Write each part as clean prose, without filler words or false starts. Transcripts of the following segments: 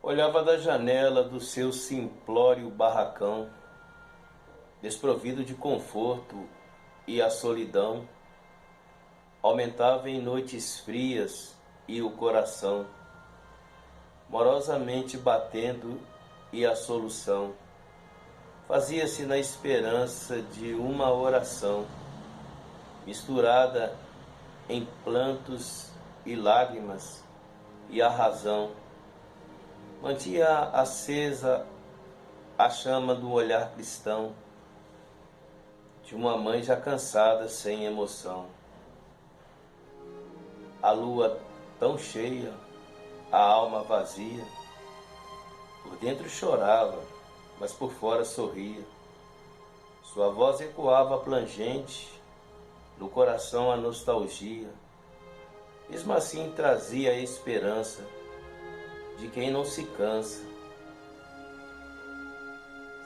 Olhava da janela do seu simplório barracão, desprovido de conforto, e a solidão aumentava em noites frias e o coração, morosamente batendo, e a solução fazia-se na esperança de uma oração, misturada em plantos e lágrimas, e a razão mantinha acesa a chama do olhar cristão de uma mãe já cansada, sem emoção. A lua tão cheia, a alma vazia, por dentro chorava, mas por fora sorria. Sua voz ecoava plangente, no coração a nostalgia. Mesmo assim trazia a esperança de quem não se cansa.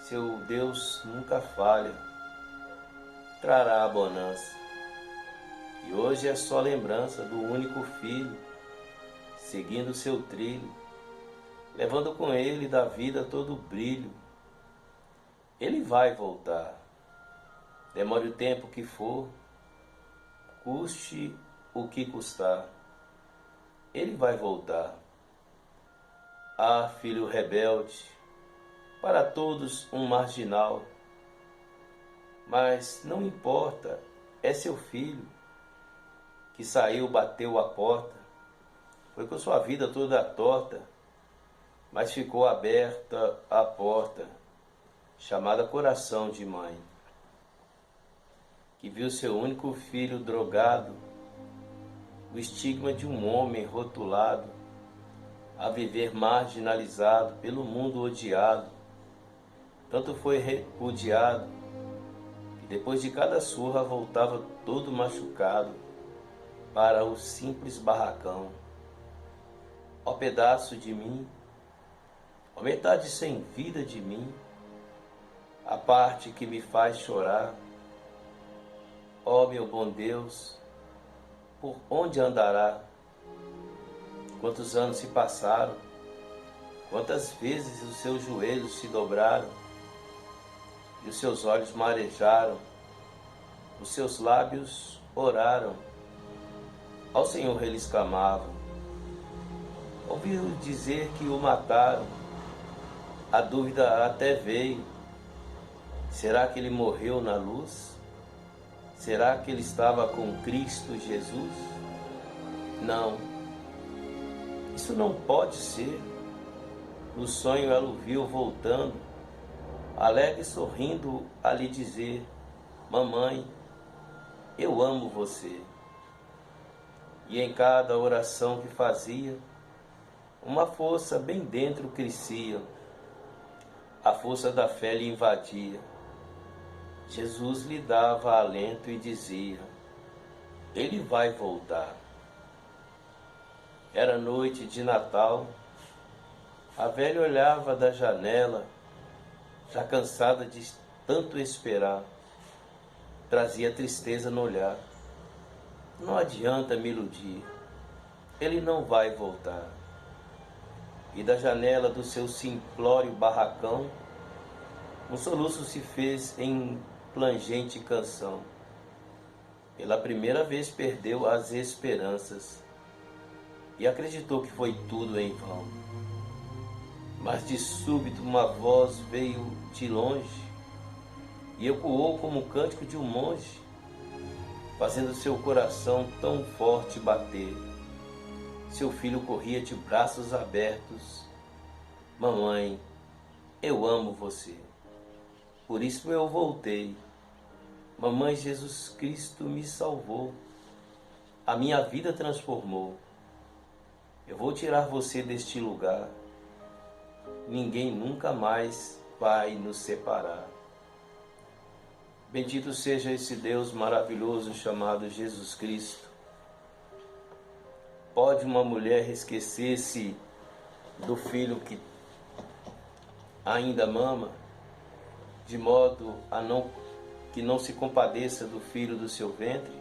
Seu Deus nunca falha, trará a bonança. E hoje é só lembrança do único filho, seguindo seu trilho, levando com ele da vida todo o brilho. Ele vai voltar, demore o tempo que for, custe o que custar. Ele vai voltar. Ah, filho rebelde, para todos um marginal, mas não importa, é seu filho, que saiu, bateu a porta, foi com sua vida toda torta, mas ficou aberta a porta, chamada coração de mãe, que viu seu único filho drogado, o estigma de um homem rotulado, a viver marginalizado, pelo mundo odiado. Tanto foi repudiado, que depois de cada surra voltava todo machucado para o simples barracão. Ó pedaço de mim, ó metade sem vida de mim, a parte que me faz chorar. Ó meu bom Deus, por onde andará? Quantos anos se passaram, quantas vezes os seus joelhos se dobraram, e os seus olhos marejaram, os seus lábios oraram, ao Senhor eles clamavam. Ouviu dizer que o mataram, a dúvida até veio, será que ele morreu na luz? Será que ele estava com Cristo Jesus? Não, isso não pode ser. No sonho ela o viu voltando, alegre sorrindo a lhe dizer: mamãe, eu amo você. E em cada oração que fazia, uma força bem dentro crescia, a força da fé lhe invadia. Jesus lhe dava alento e dizia: ele vai voltar. Era noite de Natal, a velha olhava da janela, já cansada de tanto esperar, trazia tristeza no olhar. Não adianta me iludir, ele não vai voltar. E da janela do seu simplório barracão, um soluço se fez em plangente canção. Pela primeira vez perdeu as esperanças e acreditou que foi tudo em vão. Mas de súbito uma voz veio de longe e ecoou como o cântico de um monge, fazendo seu coração tão forte bater. Seu filho corria de braços abertos: mamãe, eu amo você, por isso eu voltei. Mamãe, Jesus Cristo me salvou, a minha vida transformou. Eu vou tirar você deste lugar, ninguém nunca mais vai nos separar. Bendito seja esse Deus maravilhoso chamado Jesus Cristo. Pode uma mulher esquecer-se do filho que ainda mama, de modo que não se compadeça do filho do seu ventre?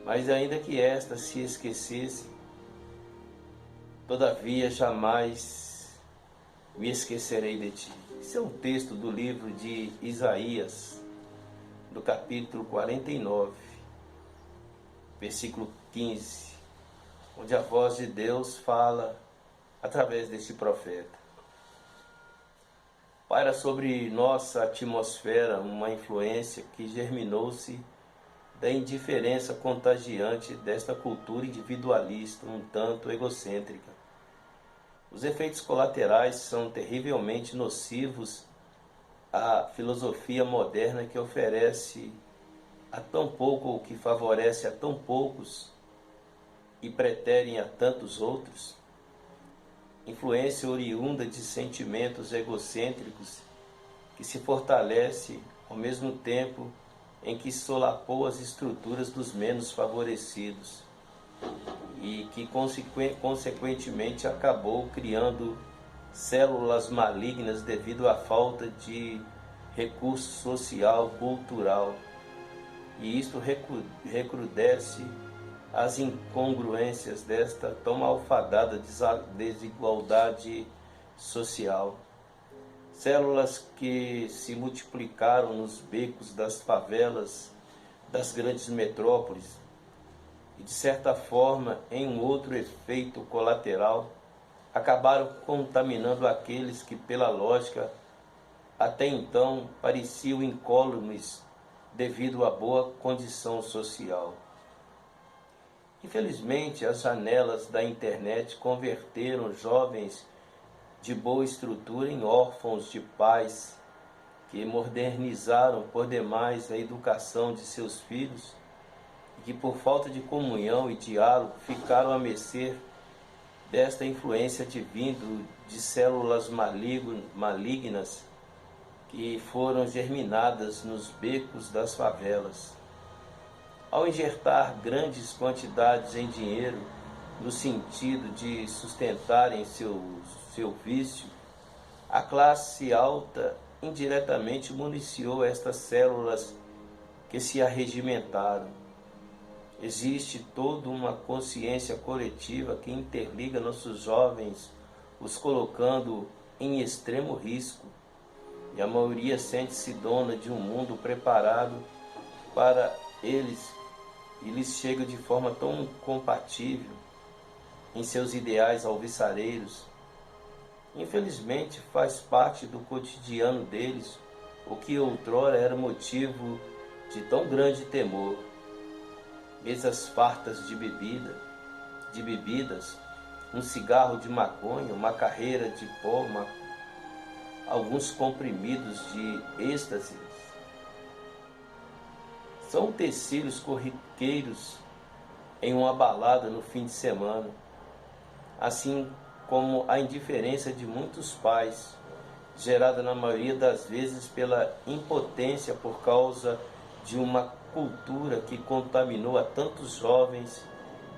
Mas ainda que esta se esquecesse, todavia jamais me esquecerei de ti. Esse é um texto do livro de Isaías, do capítulo 49, versículo 15, onde a voz de Deus fala através deste profeta. Paira sobre nossa atmosfera uma influência que germinou-se da indiferença contagiante desta cultura individualista, um tanto egocêntrica. Os efeitos colaterais são terrivelmente nocivos à filosofia moderna que oferece a tão pouco ou que favorece a tão poucos e preterem a tantos outros. Influência oriunda de sentimentos egocêntricos que se fortalece ao mesmo tempo em que solapou as estruturas dos menos favorecidos e que consequentemente acabou criando células malignas devido à falta de recurso social, cultural. E isto recrudesce as incongruências desta tão malfadada desigualdade social. Células que se multiplicaram nos becos das favelas das grandes metrópoles e, de certa forma, em um outro efeito colateral, acabaram contaminando aqueles que, pela lógica, até então pareciam incólumes devido à boa condição social. Infelizmente, as janelas da internet converteram jovens de boa estrutura em órfãos de pais que modernizaram por demais a educação de seus filhos e que, por falta de comunhão e diálogo, ficaram à mercê desta influência advindo de células malignas que foram germinadas nos becos das favelas. Ao injetar grandes quantidades em dinheiro, no sentido de sustentarem seu vício, a classe alta indiretamente municiou estas células que se arregimentaram. Existe toda uma consciência coletiva que interliga nossos jovens, os colocando em extremo risco, e a maioria sente-se dona de um mundo preparado para eles e lhes chega de forma tão compatível em seus ideais alvissareiros. Infelizmente, faz parte do cotidiano deles o que outrora era motivo de tão grande temor. Mesas fartas de bebidas, um cigarro de maconha, uma carreira de pó, alguns comprimidos de êxtase. São utensílios corriqueiros em uma balada no fim de semana, assim como a indiferença de muitos pais, gerada na maioria das vezes pela impotência por causa de uma cultura que contaminou a tantos jovens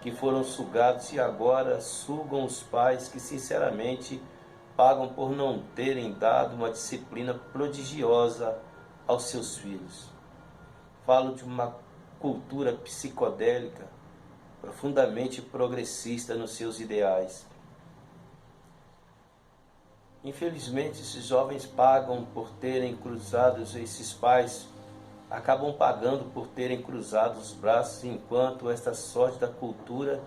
que foram sugados e agora sugam os pais que sinceramente pagam por não terem dado uma disciplina prodigiosa aos seus filhos. Falo de uma cultura psicodélica profundamente progressista nos seus ideais. Infelizmente, esses jovens pagam por terem cruzado, esses pais acabam pagando por terem cruzado os braços enquanto esta sorte da cultura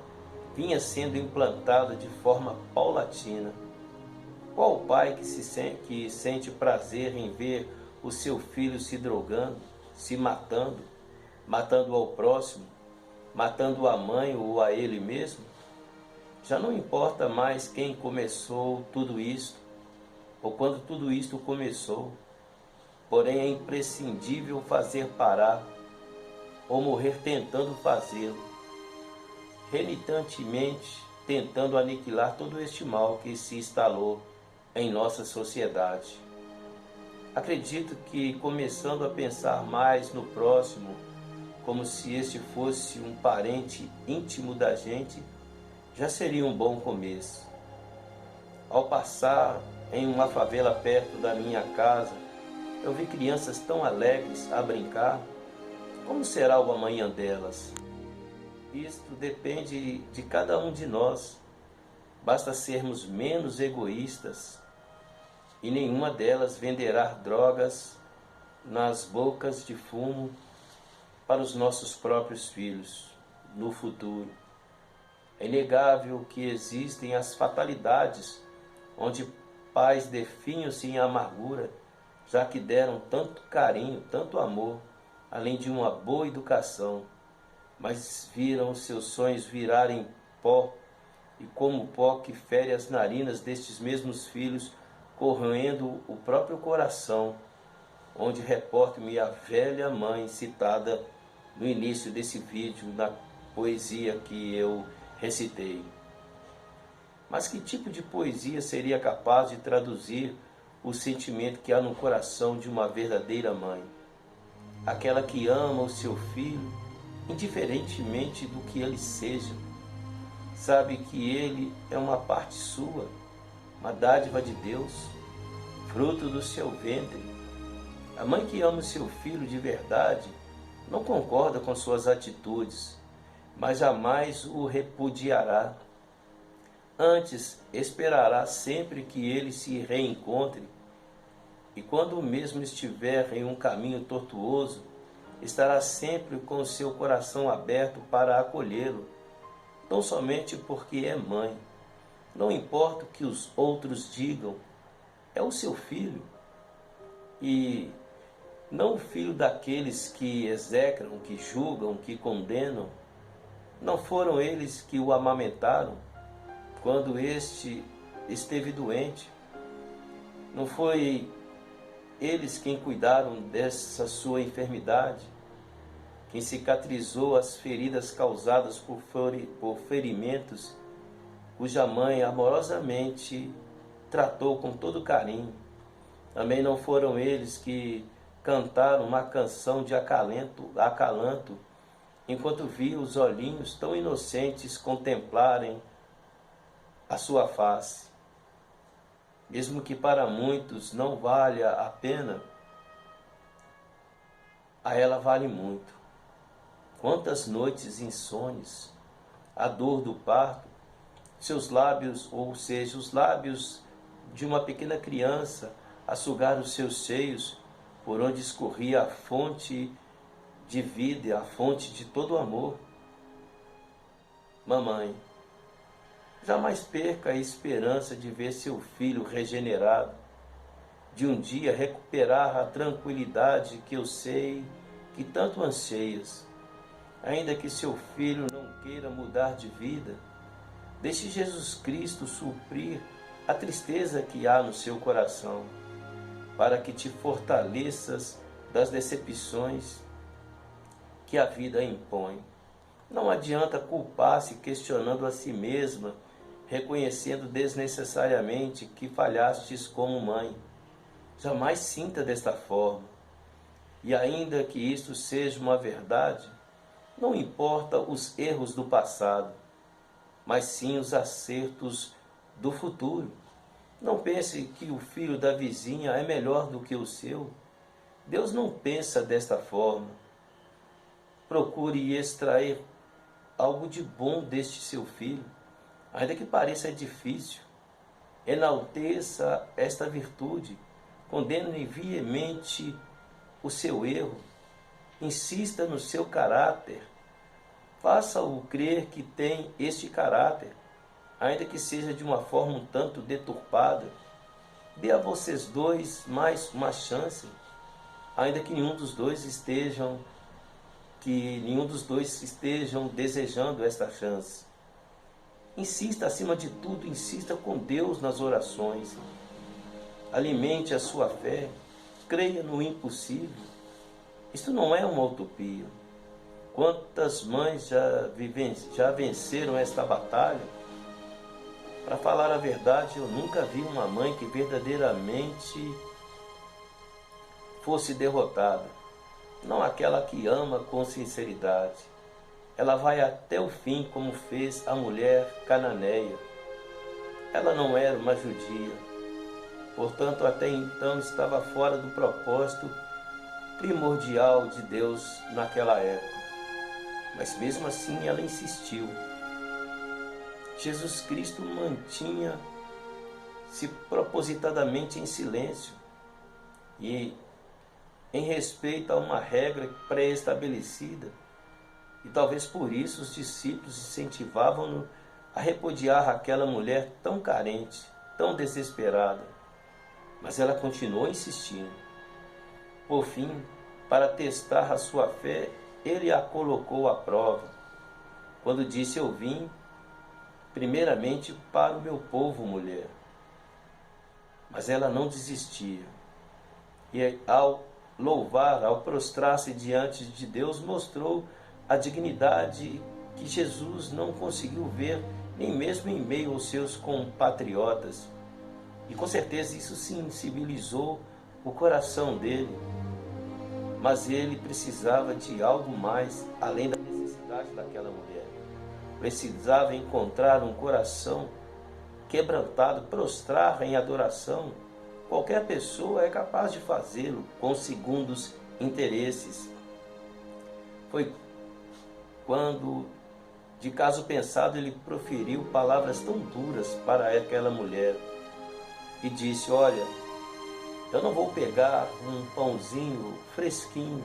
vinha sendo implantada de forma paulatina. Qual pai que sente prazer em ver o seu filho se drogando, se matando, matando ao próximo, matando a mãe ou a ele mesmo? Já não importa mais quem começou tudo isto, ou quando tudo isto começou, porém é imprescindível fazer parar, ou morrer tentando fazê-lo, relutantemente tentando aniquilar todo este mal que se instalou em nossa sociedade. Acredito que, começando a pensar mais no próximo, como se este fosse um parente íntimo da gente, já seria um bom começo. Ao passar em uma favela perto da minha casa, eu vi crianças tão alegres a brincar. Como será o amanhã delas? Isto depende de cada um de nós. Basta sermos menos egoístas, e nenhuma delas venderá drogas nas bocas de fumo para os nossos próprios filhos no futuro. É inegável que existem as fatalidades, onde pais definham-se em amargura, já que deram tanto carinho, tanto amor, além de uma boa educação, mas viram seus sonhos virarem pó, e como pó que fere as narinas destes mesmos filhos, corroendo o próprio coração, onde reporto-me a velha mãe citada no início desse vídeo, na poesia que eu recitei. Mas que tipo de poesia seria capaz de traduzir o sentimento que há no coração de uma verdadeira mãe? Aquela que ama o seu filho, indiferentemente do que ele seja. Sabe que ele é uma parte sua, uma dádiva de Deus, fruto do seu ventre. A mãe que ama o seu filho de verdade não concorda com suas atitudes, mas jamais o repudiará. Antes, esperará sempre que ele se reencontre, e quando o mesmo estiver em um caminho tortuoso, estará sempre com o seu coração aberto para acolhê-lo, tão somente porque é mãe. Não importa o que os outros digam, é o seu filho, e não o filho daqueles que execram, que julgam, que condenam. Não foram eles que o amamentaram quando este esteve doente? Não foi eles quem cuidaram dessa sua enfermidade, quem cicatrizou as feridas causadas por ferimentos, cuja mãe amorosamente tratou com todo carinho? Também não foram eles que cantaram uma canção de acalanto, enquanto via os olhinhos tão inocentes contemplarem a sua face? Mesmo que para muitos não valha a pena, a ela vale muito. Quantas noites insones, a dor do parto, seus lábios, ou seja, os lábios de uma pequena criança, a sugar os seus seios, por onde escorria a fonte de vida, a fonte de todo amor. Mamãe, jamais perca a esperança de ver seu filho regenerado, de um dia recuperar a tranquilidade que eu sei que tanto anseias. Ainda que seu filho não queira mudar de vida, deixe Jesus Cristo suprir a tristeza que há no seu coração, para que te fortaleças das decepções que a vida impõe. Não adianta culpar-se questionando a si mesma, reconhecendo desnecessariamente que falhastes como mãe. Jamais sinta desta forma. E ainda que isto seja uma verdade, não importa os erros do passado, mas sim os acertos do futuro. Não pense que o filho da vizinha é melhor do que o seu. Deus não pensa desta forma. Procure extrair algo de bom deste seu filho, ainda que pareça difícil. Enalteça esta virtude, condene viamente o seu erro, insista no seu caráter, faça-o crer que tem este caráter, ainda que seja de uma forma um tanto deturpada. Dê a vocês dois mais uma chance, ainda que nenhum dos dois estejam desejando esta chance. Insista, acima de tudo, insista com Deus nas orações. Alimente a sua fé, creia no impossível. Isto não é uma utopia. Quantas mães já venceram esta batalha? Para falar a verdade, eu nunca vi uma mãe que verdadeiramente fosse derrotada. Não aquela que ama com sinceridade. Ela vai até o fim, como fez a mulher cananeia. Ela não era uma judia, portanto até então estava fora do propósito primordial de Deus naquela época. Mas mesmo assim ela insistiu. Jesus Cristo mantinha se propositadamente em silêncio e em respeito a uma regra pré-estabelecida. E talvez por isso os discípulos incentivavam-no a repudiar aquela mulher tão carente, tão desesperada. Mas ela continuou insistindo. Por fim, para testar a sua fé, ele a colocou à prova, quando disse: eu vim primeiramente para o meu povo, mulher. Mas ela não desistia. E ao louvar, ao prostrar-se diante de Deus, mostrou a dignidade que Jesus não conseguiu ver nem mesmo em meio aos seus compatriotas. E com certeza isso sensibilizou o coração dele. Mas ele precisava de algo mais, além da necessidade daquela mulher. Precisava encontrar um coração quebrantado, prostrar em adoração. Qualquer pessoa é capaz de fazê-lo com segundos interesses. Foi quando, de caso pensado, ele proferiu palavras tão duras para aquela mulher e disse: olha, eu não vou pegar um pãozinho fresquinho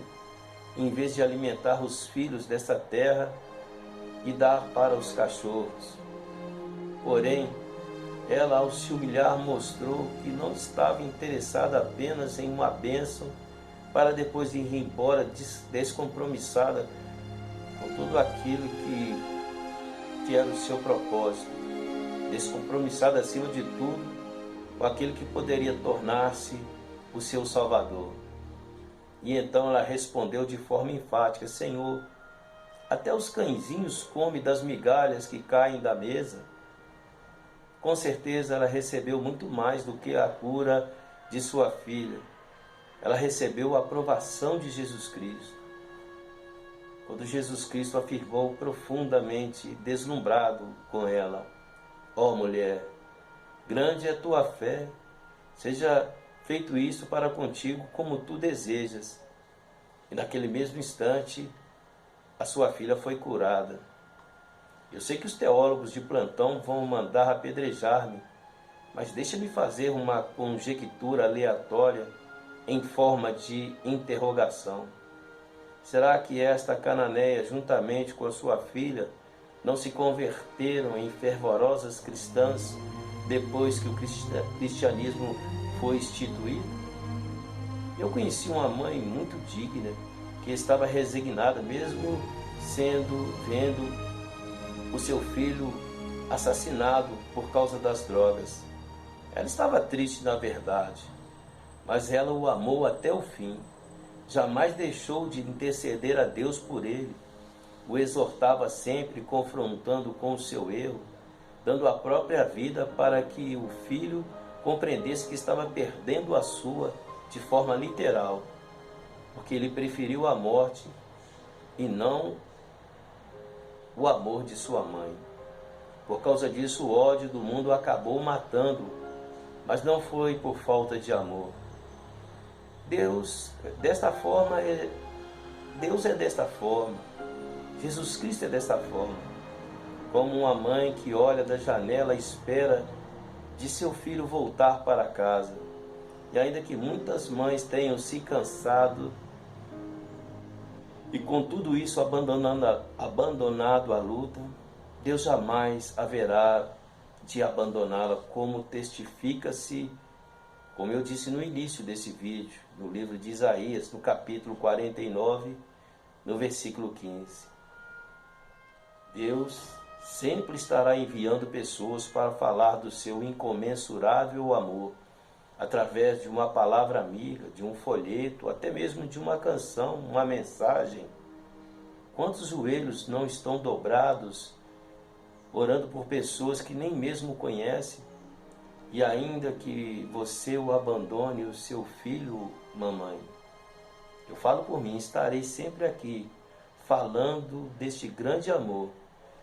em vez de alimentar os filhos dessa terra e dar para os cachorros. Porém, ela, ao se humilhar, mostrou que não estava interessada apenas em uma bênção para depois ir embora descompromissada com tudo aquilo que era o seu propósito, descompromissada acima de tudo com aquilo que poderia tornar-se o seu Salvador. E então ela respondeu de forma enfática: Senhor, até os cãezinhos comem das migalhas que caem da mesa. Com certeza ela recebeu muito mais do que a cura de sua filha. Ela recebeu a aprovação de Jesus Cristo. Quando Jesus Cristo afirmou profundamente deslumbrado com ela: ó mulher, grande é a tua fé, seja feito isso para contigo como tu desejas. E naquele mesmo instante, a sua filha foi curada. Eu sei que os teólogos de plantão vão mandar apedrejar-me, mas deixa-me fazer uma conjectura aleatória em forma de interrogação. Será que esta cananeia, juntamente com a sua filha, não se converteram em fervorosas cristãs depois que o cristianismo foi instituído? Eu conheci uma mãe muito digna, que estava resignada, mesmo vendo o seu filho assassinado por causa das drogas. Ela estava triste, na verdade, mas ela o amou até o fim. Jamais deixou de interceder a Deus por ele. O exortava sempre, confrontando com o seu erro, dando a própria vida para que o filho compreendesse que estava perdendo a sua de forma literal, porque ele preferiu a morte e não o amor de sua mãe. Por causa disso, o ódio do mundo acabou matando-o, mas não foi por falta de amor. Deus é desta forma, Jesus Cristo é desta forma, como uma mãe que olha da janela à espera de seu filho voltar para casa. E ainda que muitas mães tenham se cansado e com tudo isso abandonado a luta, Deus jamais haverá de abandoná-la, como testifica-se, como eu disse no início desse vídeo, no livro de Isaías, no capítulo 49, no versículo 15. Deus sempre estará enviando pessoas para falar do seu incomensurável amor, através de uma palavra amiga, de um folheto, até mesmo de uma canção, uma mensagem. Quantos joelhos não estão dobrados, orando por pessoas que nem mesmo conhecem? E ainda que você o abandone, o seu filho, mamãe, eu falo por mim, estarei sempre aqui, falando deste grande amor,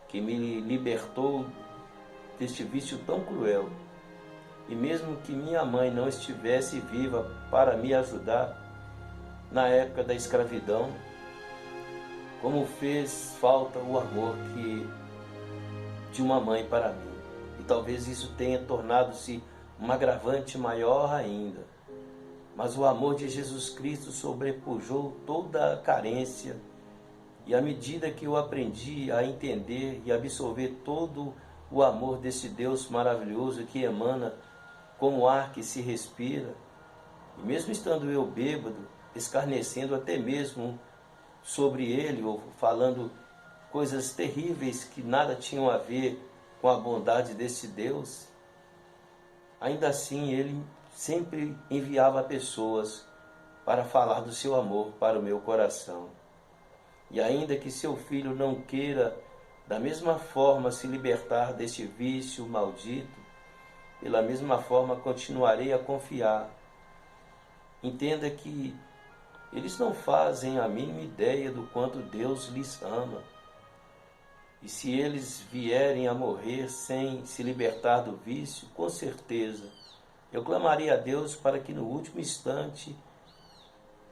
que me libertou deste vício tão cruel. E mesmo que minha mãe não estivesse viva para me ajudar na época da escravidão, como fez falta o amor de uma mãe para mim. E talvez isso tenha tornado-se um agravante maior ainda. Mas o amor de Jesus Cristo sobrepujou toda a carência, e à medida que eu aprendi a entender e absorver todo o amor desse Deus maravilhoso que emana como ar que se respira, e mesmo estando eu bêbado, escarnecendo até mesmo sobre ele, ou falando coisas terríveis que nada tinham a ver com a bondade desse Deus, ainda assim ele sempre enviava pessoas para falar do seu amor para o meu coração. E ainda que seu filho não queira da mesma forma se libertar deste vício maldito, pela mesma forma continuarei a confiar. Entenda que eles não fazem a mínima ideia do quanto Deus lhes ama. E se eles vierem a morrer sem se libertar do vício, com certeza, eu clamarei a Deus para que no último instante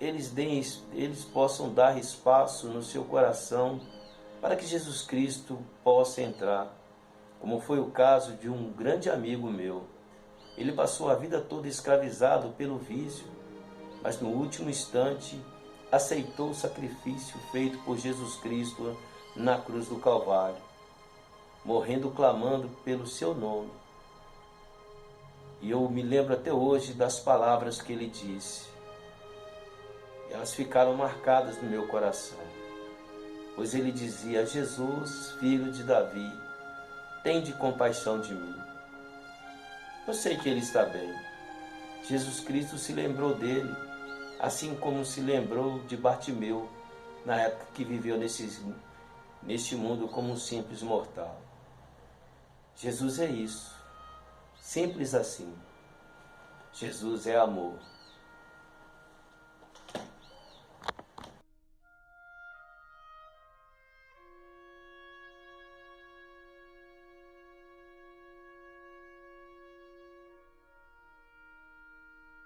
eles possam dar espaço no seu coração para que Jesus Cristo possa entrar, como foi o caso de um grande amigo meu. Ele passou a vida toda escravizado pelo vício, mas no último instante aceitou o sacrifício feito por Jesus Cristo na cruz do Calvário, morrendo clamando pelo seu nome. E eu me lembro até hoje das palavras que ele disse. Elas ficaram marcadas no meu coração, pois ele dizia: Jesus, filho de Davi, tende compaixão de mim. Eu sei que ele está bem. Jesus Cristo se lembrou dele, assim como se lembrou de Bartimeu, na época que viveu neste mundo como um simples mortal. Jesus é isso, simples assim. Jesus é amor.